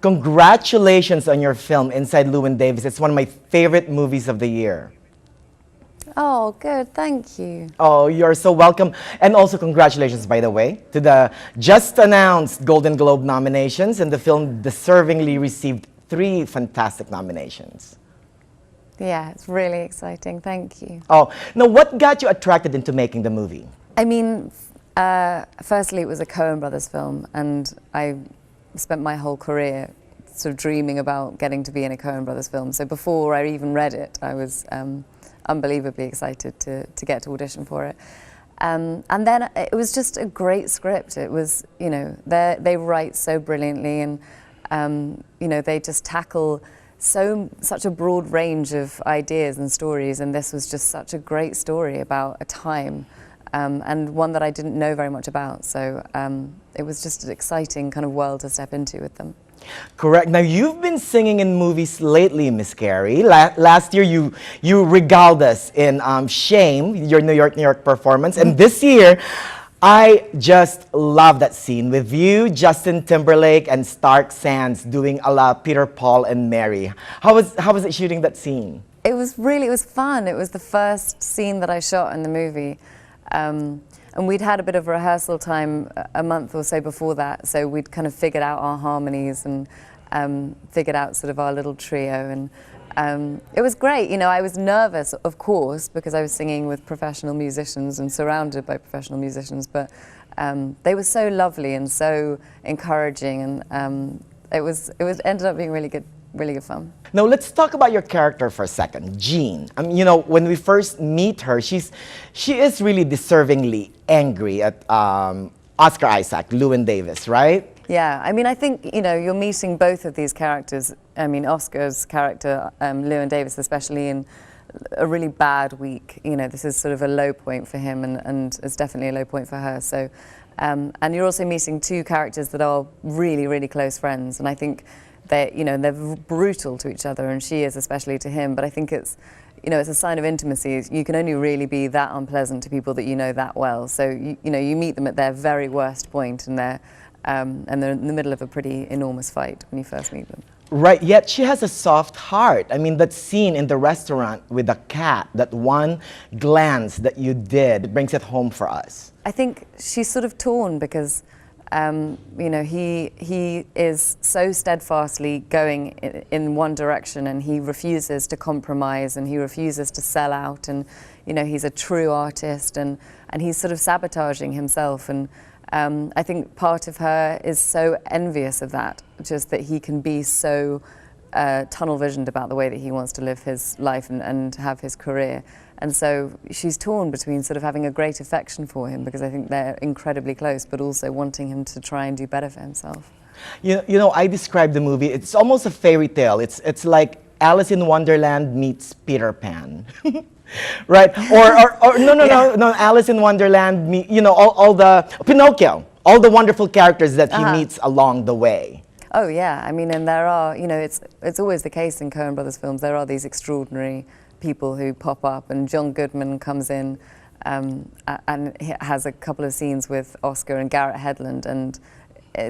congratulations on your film, Inside Llewyn Davis. It's one of my favorite movies of the year. Oh, good. Thank you. Oh, you're so welcome. And also congratulations, by the way, to the just announced Golden Globe nominations, and the film deservingly received 3 fantastic nominations. Yeah, it's really exciting. Thank you. Oh, now what got you attracted into making the movie? I mean, firstly, it was a Coen Brothers film, and I spent my whole career sort of dreaming about getting to be in a Coen Brothers film. So before I even read it, I was unbelievably excited to get to audition for it. And then it was just a great script. It was, you know, they write so brilliantly, and you know, they just tackle such a broad range of ideas and stories, and this was just such a great story about a time, and one that I didn't know very much about. So it was just an exciting kind of world to step into with them. Correct. Now, you've been singing in movies lately, Miss Carey. Last year, you regaled us in Shame, your New York performance. And this year, I just love that scene with you, Justin Timberlake, and Stark Sands doing a la Peter, Paul, and Mary. How was it shooting that scene? It was fun. It was the first scene that I shot in the movie. And we'd had a bit of rehearsal time a month or so before that, so we'd kind of figured out our harmonies and figured out sort of our little trio, and it was great. You know, I was nervous, of course, because I was singing with professional musicians and surrounded by professional musicians, but they were so lovely and so encouraging, and it ended up being really good fun. Now, let's talk about your character for a second, Jean. You know, when we first meet her, she is really deservingly angry at Oscar Isaac, Llewyn Davis, right? Yeah, I mean, I think, you know, you're meeting both of these characters. I mean, Oscar's character, Llewyn Davis especially, in a really bad week. You know, this is sort of a low point for him, and it's definitely a low point for her. So, and you're also meeting 2 characters that are really, really close friends, and I think they're brutal to each other, and she is especially to him. But I think it's, you know, it's a sign of intimacy. You can only really be that unpleasant to people that you know that well. So you know, you meet them at their very worst point, and they're in the middle of a pretty enormous fight when you first meet them. Right, yet she has a soft heart. I mean, that scene in the restaurant with the cat, that one glance that you did, brings it home for us. I think she's sort of torn because you know, he is so steadfastly going in one direction, and he refuses to compromise, and he refuses to sell out, and you know, he's a true artist, and he's sort of sabotaging himself, and I think part of her is so envious of that, just that he can be so tunnel visioned about the way that he wants to live his life and have his career. And so she's torn between sort of having a great affection for him, because I think they're incredibly close, but also wanting him to try and do better for himself. You know, I describe the movie, it's almost a fairy tale. It's like Alice in Wonderland meets Peter Pan. Right? Or no, Alice in Wonderland, you know, all the Pinocchio, all the wonderful characters that he meets along the way. Oh yeah, I mean, and there are, you know, it's always the case in Coen Brothers films, there are these extraordinary people who pop up, and John Goodman comes in and he has a couple of scenes with Oscar and Garrett Hedlund, and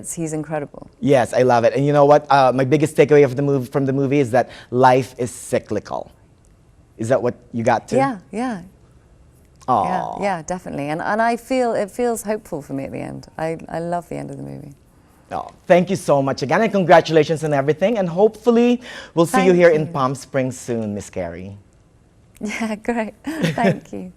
he's incredible. Yes, I love it. And you know what? My biggest takeaway from the movie is that life is cyclical. Is that what you got to? Yeah. Aww. Yeah, definitely. And I feel it feels hopeful for me at the end. I love the end of the movie. Oh, thank you so much again, and congratulations on everything. And hopefully we'll see you here in Palm Springs soon, Miss Carey. Yeah, great. Thank you.